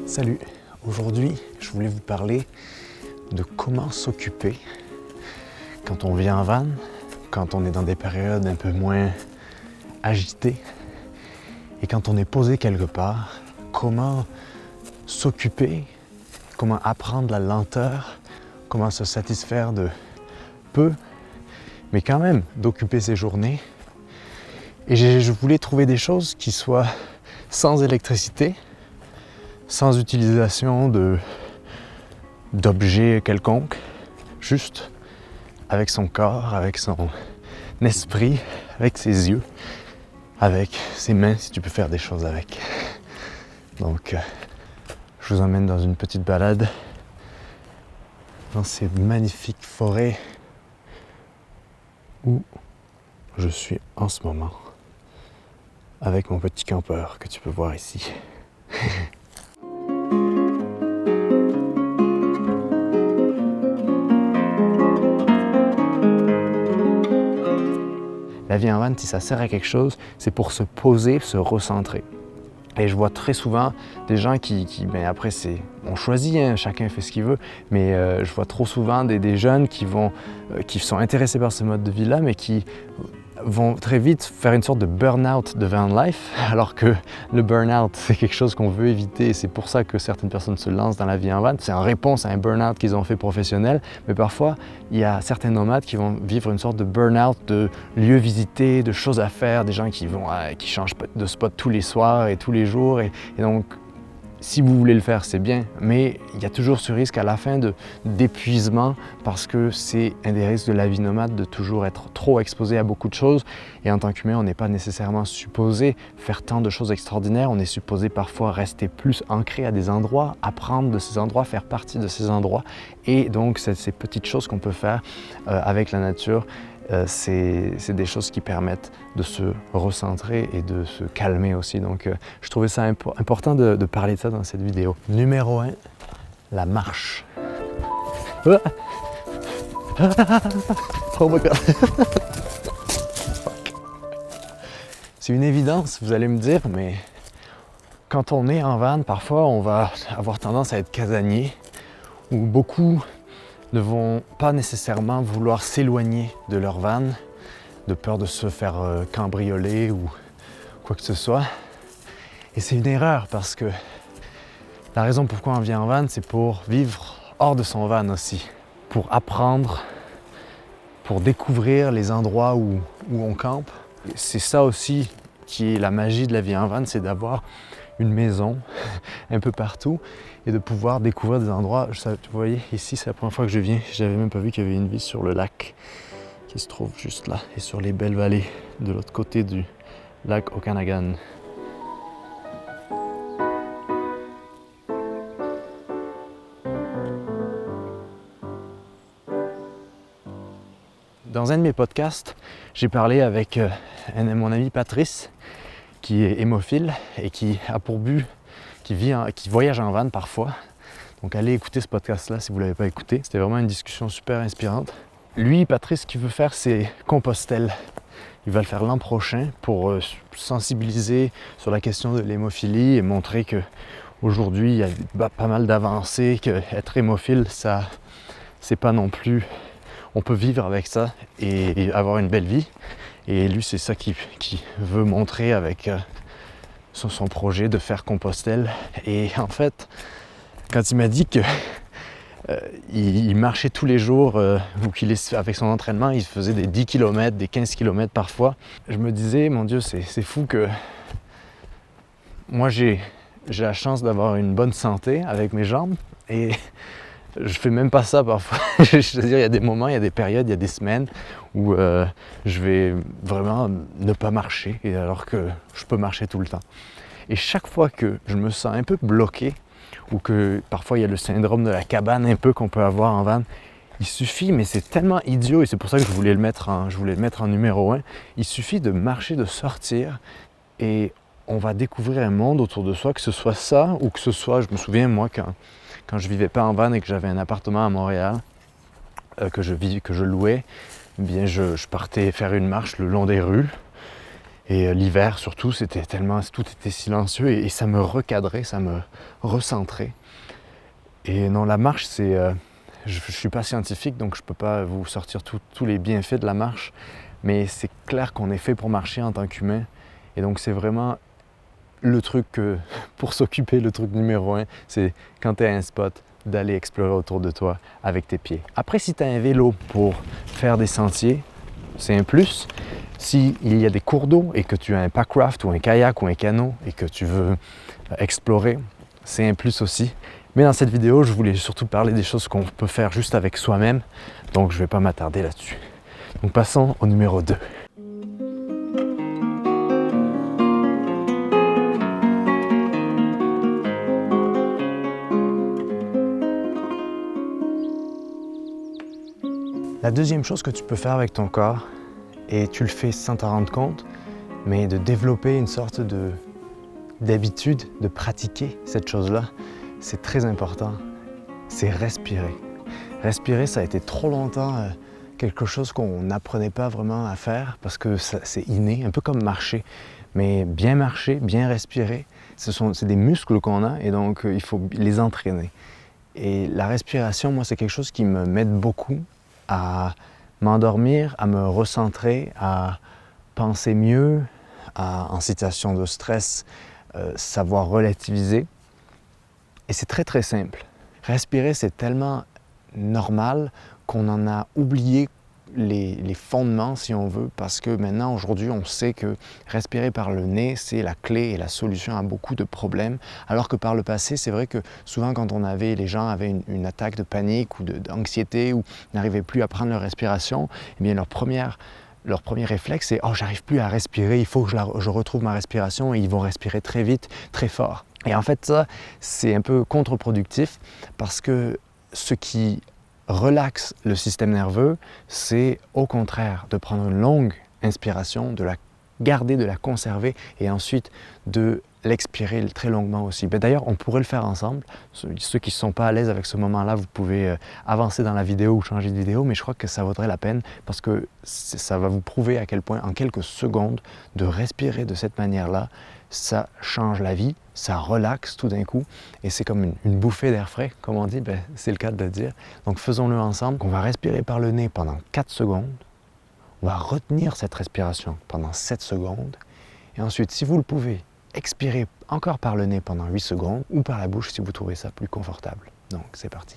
Salut, aujourd'hui je voulais vous parler de comment s'occuper quand on vit en van, quand on est dans des périodes un peu moins agitées et quand on est posé quelque part, comment s'occuper, comment apprendre la lenteur, comment se satisfaire de peu, mais quand même d'occuper ses journées. Et je voulais trouver des choses qui soient sans électricité, sans utilisation d'objets quelconques, juste avec son corps, avec son esprit, avec ses yeux, avec ses mains si tu peux faire des choses avec. Donc je vous emmène dans une petite balade dans ces magnifiques forêts où je suis en ce moment avec mon petit campeur que tu peux voir ici. La vie en van, si ça sert à quelque chose, c'est pour se poser, se recentrer. Et je vois très souvent des gens ben après on choisit, hein, chacun fait ce qu'il veut, mais je vois trop souvent des jeunes qui sont intéressés par ce mode de vie-là, mais qui vont très vite faire une sorte de burn-out de van life, alors que le burn-out, c'est quelque chose qu'on veut éviter. Et c'est pour ça que certaines personnes se lancent dans la vie en van. C'est en réponse à un burn-out qu'ils ont fait professionnel, mais parfois, il y a certains nomades qui vont vivre une sorte de burn-out de lieux visités, de choses à faire, des gens qui changent de spot tous les soirs et tous les jours. Et donc, si vous voulez le faire, c'est bien, mais il y a toujours ce risque à la fin d'épuisement parce que c'est un des risques de la vie nomade de toujours être trop exposé à beaucoup de choses. Et en tant qu'humain, on n'est pas nécessairement supposé faire tant de choses extraordinaires. On est supposé parfois rester plus ancré à des endroits, apprendre de ces endroits, faire partie de ces endroits. Et donc, ces petites choses qu'on peut faire avec la nature, c'est des choses qui permettent de se recentrer et de se calmer aussi. Donc je trouvais ça important de parler de ça dans cette vidéo. Numéro 1, la marche. Oh my God. C'est une évidence, vous allez me dire, mais quand on est en van, parfois on va avoir tendance à être casanier, ou beaucoup ne vont pas nécessairement vouloir s'éloigner de leur van, de peur de se faire cambrioler ou quoi que ce soit. Et c'est une erreur parce que la raison pourquoi on vient en van, c'est pour vivre hors de son van aussi, pour apprendre, pour découvrir les endroits où on campe. Et c'est ça aussi qui est la magie de la vie en van, c'est d'avoir une maison un peu partout et de pouvoir découvrir des endroits. Vous voyez, ici, c'est la première fois que je viens. Je n'avais même pas vu qu'il y avait une vie sur le lac qui se trouve juste là et sur les belles vallées de l'autre côté du lac Okanagan. Dans un de mes podcasts, j'ai parlé avec mon ami Patrice, qui est hémophile et qui a pour but, qui voyage en van parfois. Donc allez écouter ce podcast-là si vous ne l'avez pas écouté. C'était vraiment une discussion super inspirante. Lui, Patrice, ce qu'il veut faire, c'est Compostelle. Il va le faire l'an prochain pour sensibiliser sur la question de l'hémophilie et montrer qu'aujourd'hui, il y a pas mal d'avancées, qu'être hémophile, ça, c'est pas non plus... On peut vivre avec ça et avoir une belle vie. Et lui, c'est ça qu'il veut montrer avec son projet de faire Compostelle. Et en fait, quand il m'a dit que il marchait tous les jours, ou avec son entraînement, il faisait des 10 km, des 15 km parfois, je me disais, mon Dieu, c'est fou que moi j'ai la chance d'avoir une bonne santé avec mes jambes et je fais même pas ça parfois. Je veux dire, il y a des moments, il y a des périodes, il y a des semaines où je vais vraiment ne pas marcher, alors que je peux marcher tout le temps. Et chaque fois que je me sens un peu bloqué, ou que parfois il y a le syndrome de la cabane un peu qu'on peut avoir en van, il suffit, mais c'est tellement idiot, et c'est pour ça que je voulais le mettre en numéro 1, il suffit de marcher, de sortir, et on va découvrir un monde autour de soi, que ce soit ça, ou que ce soit, je me souviens moi, quand je vivais pas en van et que j'avais un appartement à Montréal, que je louais, eh bien je partais faire une marche le long des rues, Et l'hiver surtout, c'était tellement, tout était silencieux et ça me recadrait, ça me recentrait. Et non, la marche, c'est... je ne suis pas scientifique, donc je ne peux pas vous sortir tous les bienfaits de la marche, mais c'est clair qu'on est fait pour marcher en tant qu'humain. Et donc c'est vraiment le truc pour s'occuper, le truc numéro 1, c'est quand tu es à un spot, d'aller explorer autour de toi avec tes pieds. Après, si tu as un vélo pour faire des sentiers, c'est un plus. S'il y a des cours d'eau et que tu as un packraft ou un kayak ou un canot et que tu veux explorer, c'est un plus aussi. Mais dans cette vidéo, je voulais surtout parler des choses qu'on peut faire juste avec soi-même, donc je ne vais pas m'attarder là-dessus. Donc passons au numéro 2. La deuxième chose que tu peux faire avec ton corps, et tu le fais sans t'en rendre compte, mais de développer une sorte d'habitude, de pratiquer cette chose-là, c'est très important, c'est respirer. Respirer, ça a été trop longtemps quelque chose qu'on n'apprenait pas vraiment à faire parce que c'est inné, un peu comme marcher. Mais bien marcher, bien respirer, c'est des muscles qu'on a et donc il faut les entraîner. Et la respiration, moi, c'est quelque chose qui m'aide beaucoup à m'endormir, à me recentrer, à penser mieux, en situation de stress, savoir relativiser. Et c'est très très simple. Respirer, c'est tellement normal qu'on en a oublié les fondements, si on veut, parce que maintenant, aujourd'hui, on sait que respirer par le nez, c'est la clé et la solution à beaucoup de problèmes, alors que par le passé, c'est vrai que souvent, quand les gens avaient une attaque de panique ou d'anxiété ou n'arrivaient plus à prendre leur respiration, eh bien, leur premier réflexe, c'est « Oh, j'arrive plus à respirer, il faut que je retrouve ma respiration » et ils vont respirer très vite, très fort. Et en fait, ça, c'est un peu contre-productif parce que ce qui relaxe le système nerveux, c'est au contraire de prendre une longue inspiration, de la garder, de la conserver et ensuite de l'expirer très longuement aussi. D'ailleurs, on pourrait le faire ensemble. Ceux qui ne sont pas à l'aise avec ce moment-là, vous pouvez avancer dans la vidéo ou changer de vidéo, mais je crois que ça vaudrait la peine parce que ça va vous prouver à quel point, en quelques secondes, de respirer de cette manière-là, ça change la vie, ça relaxe tout d'un coup et c'est comme une bouffée d'air frais, comme on dit, c'est le cas de le dire. Donc faisons-le ensemble. On va respirer par le nez pendant 4 secondes. On va retenir cette respiration pendant 7 secondes. Et ensuite, si vous le pouvez, expirez encore par le nez pendant 8 secondes ou par la bouche si vous trouvez ça plus confortable. Donc c'est parti.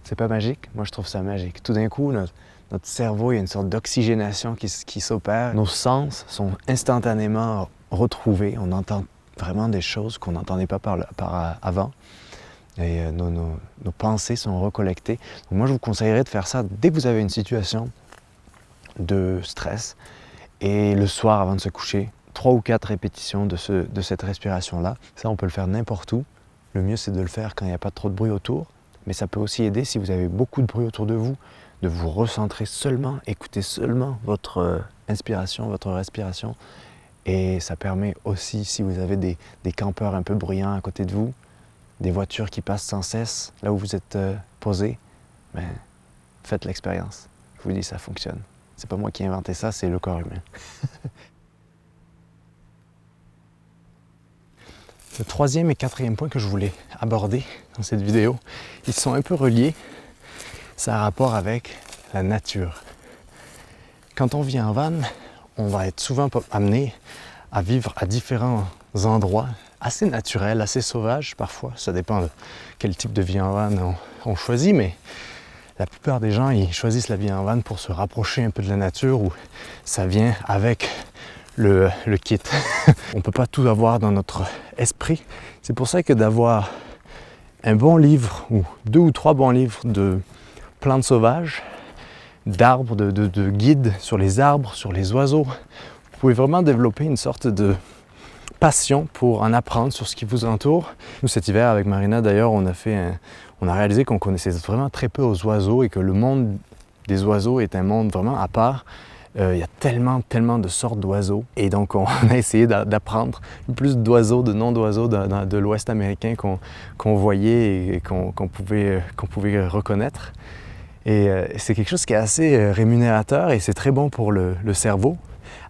C'est pas magique? Moi, je trouve ça magique. Tout d'un coup, notre cerveau, il y a une sorte d'oxygénation qui s'opère. Nos sens sont instantanément retrouvés. On entend vraiment des choses qu'on n'entendait pas avant. Et nos pensées sont recollectées. Donc moi, je vous conseillerais de faire ça dès que vous avez une situation de stress. Et le soir, avant de se coucher, 3 ou 4 répétitions de cette respiration-là. Ça, on peut le faire n'importe où. Le mieux, c'est de le faire quand il n'y a pas trop de bruit autour. Mais ça peut aussi aider si vous avez beaucoup de bruit autour de vous, de vous recentrer seulement, écouter seulement votre inspiration, votre respiration. Et ça permet aussi, si vous avez des campeurs un peu bruyants à côté de vous, des voitures qui passent sans cesse, là où vous êtes posé, faites l'expérience. Je vous dis, ça fonctionne. C'est pas moi qui ai inventé ça, c'est le corps humain. Le troisième et quatrième point que je voulais aborder dans cette vidéo, ils sont un peu reliés. Ça a rapport avec la nature. Quand on vit en van, on va être souvent amené à vivre à différents endroits assez naturels, assez sauvages parfois. Ça dépend de quel type de vie en van on choisit, mais la plupart des gens, ils choisissent la vie en van pour se rapprocher un peu de la nature où ça vient avec le kit. On ne peut pas tout avoir dans notre esprit. C'est pour ça que d'avoir un bon livre, ou 2 ou 3 bons livres de plantes sauvages, d'arbres, de guides sur les arbres, sur les oiseaux, vous pouvez vraiment développer une sorte de passion pour en apprendre sur ce qui vous entoure. Nous, cet hiver, avec Marina, d'ailleurs, on a réalisé qu'on connaissait vraiment très peu aux oiseaux et que le monde des oiseaux est un monde vraiment à part. Il y a tellement de sortes d'oiseaux et donc on a essayé d'apprendre plus d'oiseaux, de noms d'oiseaux de l'Ouest américain qu'on voyait et qu'on pouvait reconnaître. Et c'est quelque chose qui est assez rémunérateur et c'est très bon pour le cerveau.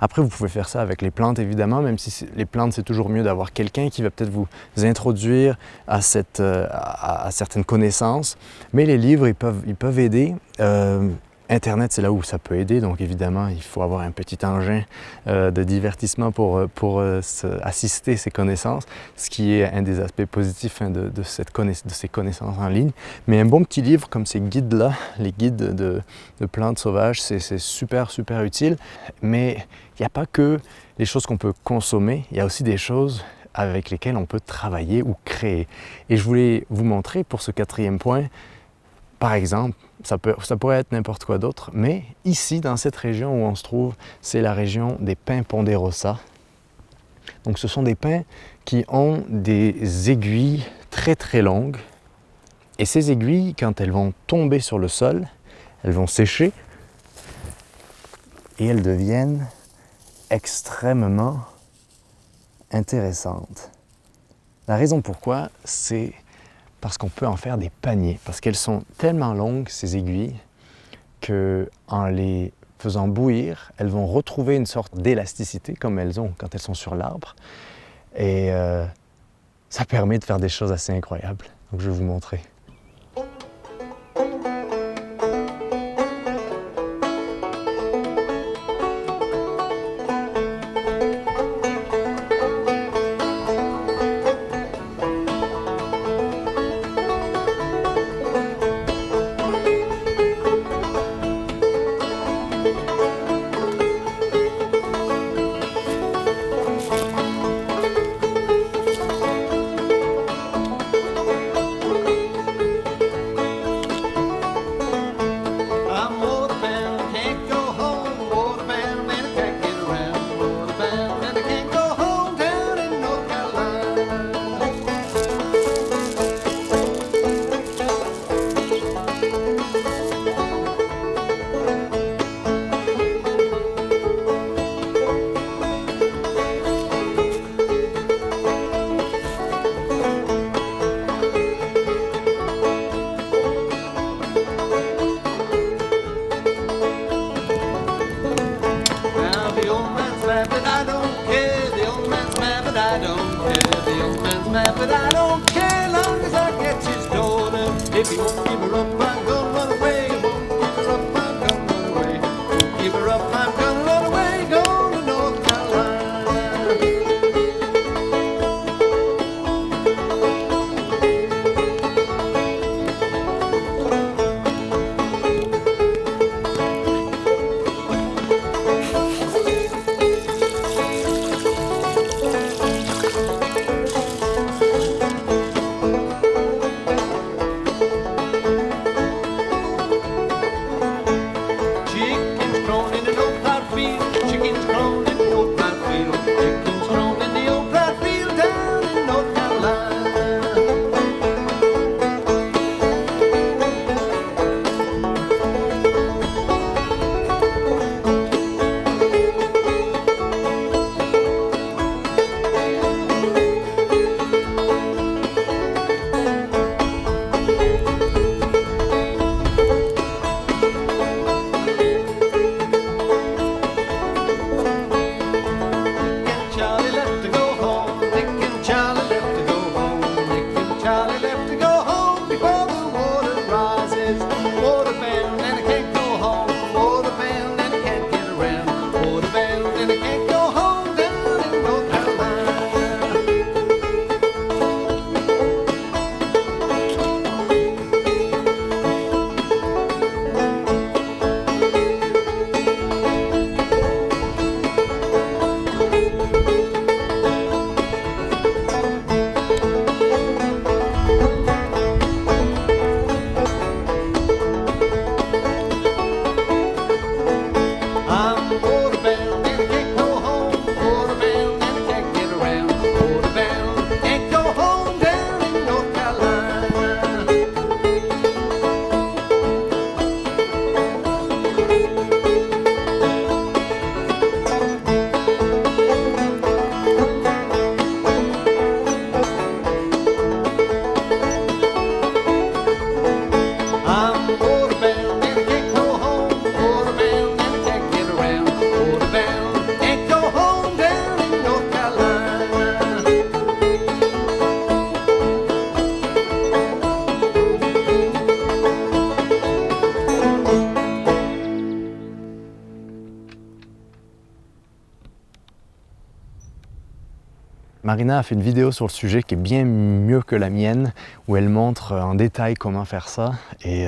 Après, vous pouvez faire ça avec les plantes, évidemment, même si les plantes, c'est toujours mieux d'avoir quelqu'un qui va peut-être vous introduire à certaines connaissances. Mais les livres, ils peuvent aider. Internet, c'est là où ça peut aider, donc évidemment, il faut avoir un petit engin de divertissement pour assister ces connaissances, ce qui est un des aspects positifs de ces connaissances en ligne. Mais un bon petit livre comme ces guides-là, les guides de plantes sauvages, c'est super utile. Mais il n'y a pas que les choses qu'on peut consommer, il y a aussi des choses avec lesquelles on peut travailler ou créer. Et je voulais vous montrer pour ce 4e point, par exemple, ça pourrait être n'importe quoi d'autre, mais ici, dans cette région où on se trouve, c'est la région des pins ponderosa. Donc ce sont des pins qui ont des aiguilles très longues. Et ces aiguilles, quand elles vont tomber sur le sol, elles vont sécher et elles deviennent extrêmement intéressantes. La raison pourquoi, c'est parce qu'on peut en faire des paniers, parce qu'elles sont tellement longues, ces aiguilles, qu'en les faisant bouillir, elles vont retrouver une sorte d'élasticité comme elles ont quand elles sont sur l'arbre. Et ça permet de faire des choses assez incroyables. Donc je vais vous montrer. But I don't care long as I get his daughter. If he won't give her up, I'm gonna run away. Won't give her up, I'm gonna run away. Won't give her up, I'm gonna run away. Go to North Carolina. Marina a fait une vidéo sur le sujet qui est bien mieux que la mienne, où elle montre en détail comment faire ça. Et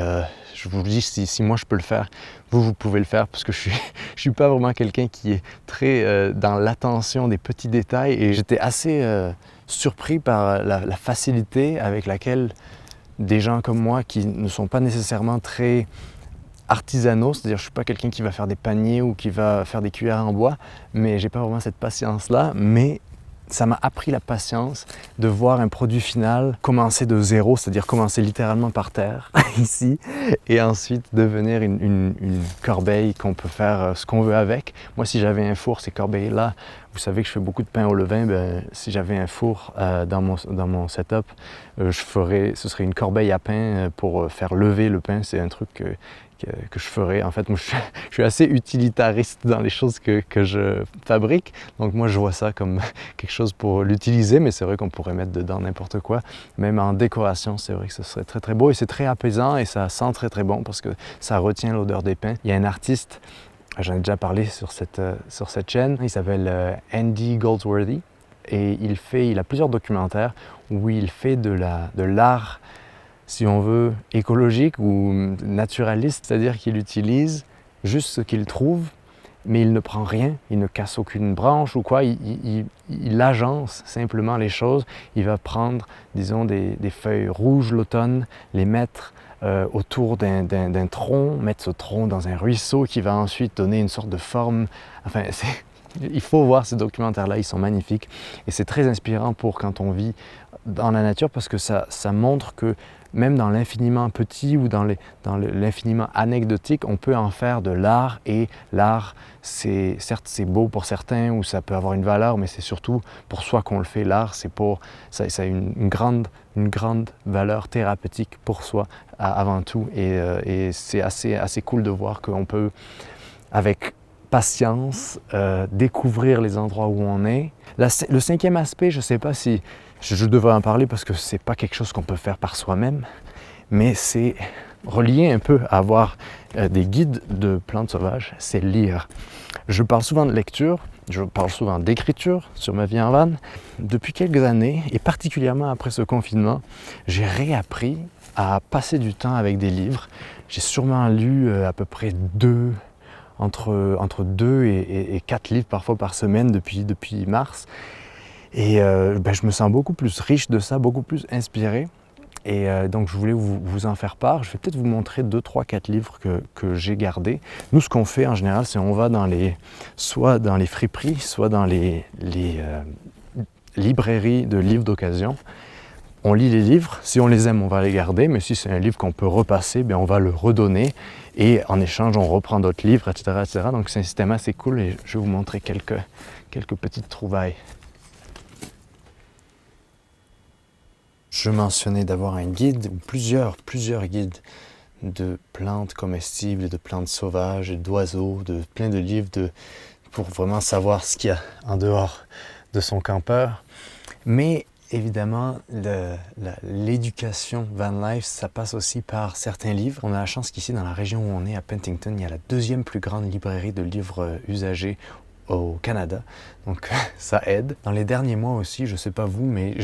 je vous dis, si moi je peux le faire, vous pouvez le faire, parce que je suis pas vraiment quelqu'un qui est très dans l'attention des petits détails. Et j'étais assez surpris par la facilité avec laquelle des gens comme moi, qui ne sont pas nécessairement très artisanaux, c'est-à-dire je ne suis pas quelqu'un qui va faire des paniers ou qui va faire des cuillères en bois, mais j'ai pas vraiment cette patience-là. Mais ça m'a appris la patience de voir un produit final commencer de zéro, c'est-à-dire commencer littéralement par terre, ici, et ensuite devenir une corbeille qu'on peut faire ce qu'on veut avec. Moi, si j'avais un four, ces corbeilles-là, vous savez que je fais beaucoup de pain au levain, si j'avais un four dans mon setup, ce serait une corbeille à pain pour faire lever le pain. C'est un truc que je ferais. En fait, moi, je suis assez utilitariste dans les choses que je fabrique. Donc moi, je vois ça comme quelque chose pour l'utiliser, mais c'est vrai qu'on pourrait mettre dedans n'importe quoi. Même en décoration, c'est vrai que ce serait très très beau, et c'est très apaisant et ça sent très très bon parce que ça retient l'odeur des pains. Il y a un artiste, j'en ai déjà parlé sur cette chaîne, il s'appelle Andy Goldsworthy, et il a plusieurs documentaires où il fait de l'art, si on veut, écologique ou naturaliste, c'est-à-dire qu'il utilise juste ce qu'il trouve, mais il ne prend rien, il ne casse aucune branche ou quoi, il agence simplement les choses. Il va prendre, disons, des feuilles rouges l'automne, les mettre autour d'un tronc, mettre ce tronc dans un ruisseau qui va ensuite donner une sorte de forme. Enfin, il faut voir ces documentaires-là, ils sont magnifiques. Et c'est très inspirant pour quand on vit dans la nature, parce que ça montre que même dans l'infiniment petit ou dans l'infiniment anecdotique, on peut en faire de l'art. Et l'art, certes c'est beau pour certains ou ça peut avoir une valeur, mais c'est surtout pour soi qu'on le fait. L'art, ça a une grande valeur thérapeutique pour soi avant tout. Et c'est assez cool de voir qu'on peut, avec patience, découvrir les endroits où on est. Le cinquième aspect, je ne sais pas si je devrais en parler parce que ce n'est pas quelque chose qu'on peut faire par soi-même, mais c'est relié un peu à avoir des guides de plantes sauvages, c'est lire. Je parle souvent de lecture, je parle souvent d'écriture sur ma vie en van. Depuis quelques années, et particulièrement après ce confinement, j'ai réappris à passer du temps avec des livres. J'ai sûrement lu à peu près entre 2 et 4 livres parfois par semaine depuis mars. Et je me sens beaucoup plus riche de ça, beaucoup plus inspiré. Et donc je voulais vous en faire part. Je vais peut-être vous montrer 2, 3, 4 livres que j'ai gardés. Nous, ce qu'on fait en général, c'est on va soit dans les friperies, soit dans les librairies de livres d'occasion. On lit les livres, si on les aime, on va les garder, mais si c'est un livre qu'on peut repasser, on va le redonner, et en échange, on reprend d'autres livres, etc., etc. Donc c'est un système assez cool, et je vais vous montrer quelques petites trouvailles. Je mentionnais d'avoir un guide, ou plusieurs guides de plantes comestibles, de plantes sauvages, d'oiseaux, de plein de livres pour vraiment savoir ce qu'il y a en dehors de son campeur. Mais évidemment, l'éducation van life, ça passe aussi par certains livres. On a la chance qu'ici, dans la région où on est, à Penticton, il y a la 2e plus grande librairie de livres usagés au Canada. Donc ça aide. Dans les derniers mois aussi, je ne sais pas vous, mais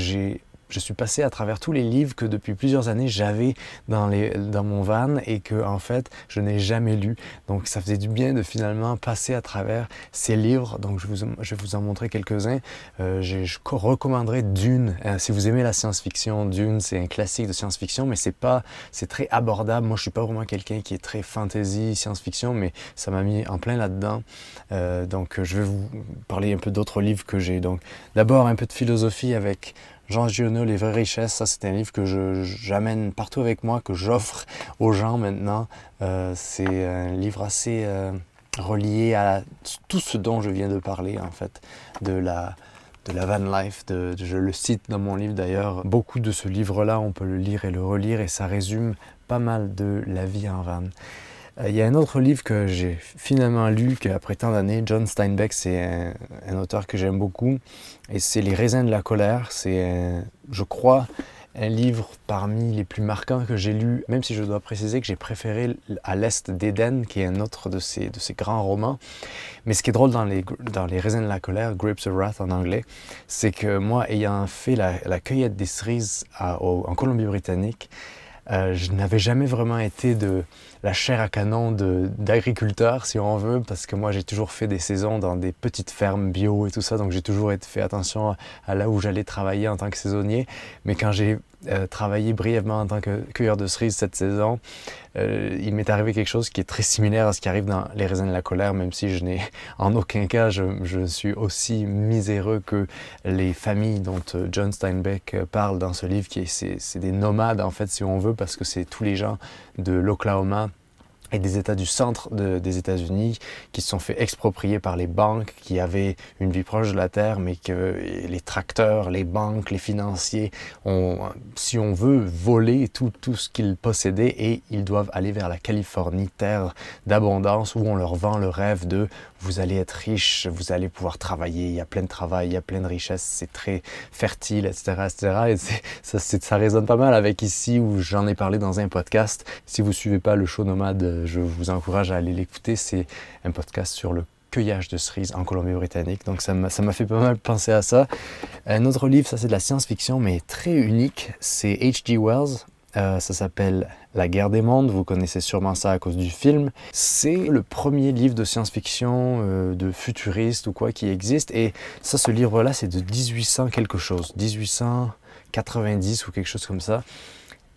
je suis passé à travers tous les livres que depuis plusieurs années j'avais dans mon van et que en fait je n'ai jamais lus. Donc ça faisait du bien de finalement passer à travers ces livres. Donc je vais vous en montrer quelques-uns. Je recommanderais Dune. Si vous aimez la science-fiction, Dune c'est un classique de science-fiction, mais c'est très abordable. Moi je suis pas vraiment quelqu'un qui est très fantasy, science-fiction, mais ça m'a mis en plein là-dedans. Donc je vais vous parler un peu d'autres livres que j'ai. Donc d'abord un peu de philosophie avec Jean Giono, Les vraies richesses. Ça c'est un livre que j'amène partout avec moi, que j'offre aux gens maintenant. C'est un livre assez relié à tout ce dont je viens de parler en fait, de la van life, je le cite dans mon livre d'ailleurs. Beaucoup de ce livre-là, on peut le lire et le relire et ça résume pas mal de la vie en van. Il y a un autre livre que j'ai finalement lu après tant d'années, John Steinbeck, c'est un auteur que j'aime beaucoup, et c'est Les raisins de la colère. C'est, je crois, un livre parmi les plus marquants que j'ai lu, même si je dois préciser que j'ai préféré À l'Est d'Éden, qui est un autre de ces grands romans. Mais ce qui est drôle dans les raisins de la colère, Grapes of Wrath en anglais, c'est que moi, ayant fait la cueillette des cerises en Colombie-Britannique, je n'avais jamais vraiment été de la chair à canon d'agriculteur, si on veut, parce que moi j'ai toujours fait des saisons dans des petites fermes bio et tout ça, donc j'ai toujours fait attention à là où j'allais travailler en tant que saisonnier. Mais quand j'ai travaillé brièvement en tant que cueilleur de cerises cette saison, il m'est arrivé quelque chose qui est très similaire à ce qui arrive dans Les raisins de la colère, même si je n'ai en aucun cas, je suis aussi miséreux que les familles dont John Steinbeck parle dans ce livre, c'est des nomades en fait, si on veut, parce que c'est tous les gens de l'Oklahoma et des États du centre des États-Unis qui se sont fait exproprier par les banques, qui avaient une vie proche de la terre, mais que les tracteurs, les banques, les financiers ont, si on veut, volé tout ce qu'ils possédaient, et ils doivent aller vers la Californie, terre d'abondance, où on leur vend le rêve de vous allez être riche, vous allez pouvoir travailler, il y a plein de travail, il y a plein de richesses, c'est très fertile, etc. etc. Et ça résonne pas mal avec ici, où j'en ai parlé dans un podcast. Si vous ne suivez pas le show Nomade, je vous encourage à aller l'écouter. C'est un podcast sur le cueillage de cerises en Colombie-Britannique. Donc ça m'a fait pas mal penser à ça. Un autre livre, ça c'est de la science-fiction, mais très unique, c'est H.G. Wells. Ça s'appelle La guerre des mondes, vous connaissez sûrement ça à cause du film. C'est le premier livre de science-fiction, de futuriste ou quoi qui existe. Et ça, ce livre-là, c'est de 1800 quelque chose, 1890 ou quelque chose comme ça.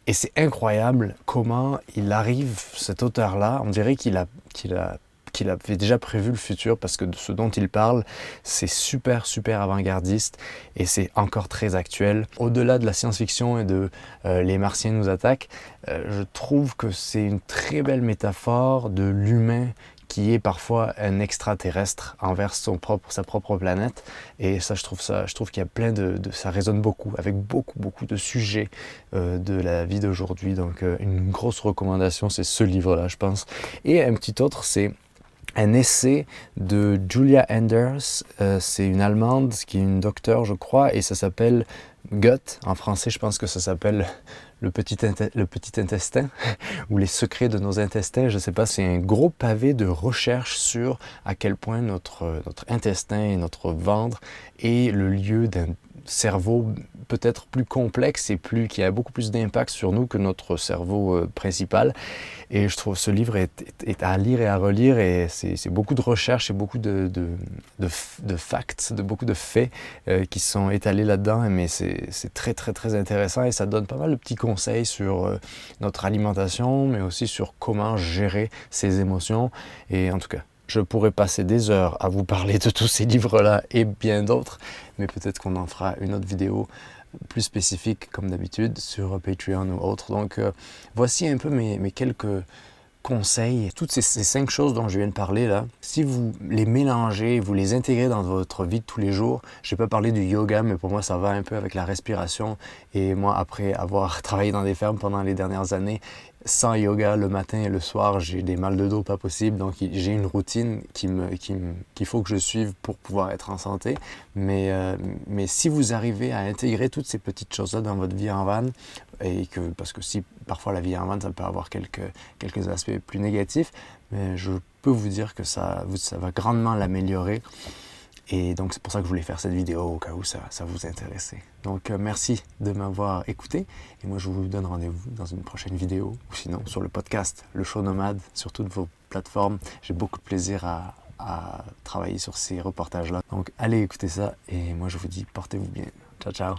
Et c'est incroyable comment il arrive, cet auteur-là, on dirait qu'il avait déjà prévu le futur, parce que de ce dont il parle, c'est super avant-gardiste et c'est encore très actuel. Au-delà de la science-fiction et de les Martiens nous attaquent, je trouve que c'est une très belle métaphore de l'humain qui est parfois un extraterrestre envers sa propre planète. Et ça, je trouve qu'il y a plein ça résonne beaucoup, avec beaucoup de sujets de la vie d'aujourd'hui. Donc une grosse recommandation, c'est ce livre-là, je pense. Et un petit autre, c'est un essai de Julia Enders. C'est une Allemande qui est une docteure, je crois, et ça s'appelle Gut. En français, je pense que ça s'appelle le petit intestin ou les secrets de nos intestins. Je ne sais pas, c'est un gros pavé de recherche sur à quel point notre intestin et notre ventre est le lieu d'un cerveau peut-être plus complexe et qui a beaucoup plus d'impact sur nous que notre cerveau principal. Et je trouve ce livre est à lire et à relire, et c'est beaucoup de recherches et beaucoup de facts, beaucoup de faits qui sont étalés là-dedans, mais c'est très intéressant, et ça donne pas mal de petits conseils sur notre alimentation, mais aussi sur comment gérer ses émotions. Et en tout cas, je pourrais passer des heures à vous parler de tous ces livres-là et bien d'autres, mais peut-être qu'on en fera une autre vidéo plus spécifique, comme d'habitude, sur Patreon ou autre. Donc, voici un peu mes quelques conseils. Toutes ces 5 choses dont je viens de parler là, si vous les mélangez, vous les intégrez dans votre vie de tous les jours, je n'ai pas parlé du yoga, mais pour moi ça va un peu avec la respiration. Et moi, après avoir travaillé dans des fermes pendant les dernières années, sans yoga, le matin et le soir, j'ai des mal de dos pas possibles. Donc j'ai une routine qu'il faut que je suive pour pouvoir être en santé. Mais si vous arrivez à intégrer toutes ces petites choses-là dans votre vie en van, parce que si parfois la vie en van, ça peut avoir quelques aspects plus négatifs, mais je peux vous dire que ça va grandement l'améliorer. Et donc c'est pour ça que je voulais faire cette vidéo, au cas où ça vous intéressait. Donc merci de m'avoir écouté, et moi je vous donne rendez-vous dans une prochaine vidéo, ou sinon sur le podcast Le Show Nomade, sur toutes vos plateformes. J'ai beaucoup de plaisir à travailler sur ces reportages-là. Donc allez écouter ça, et moi je vous dis portez-vous bien. Ciao ciao.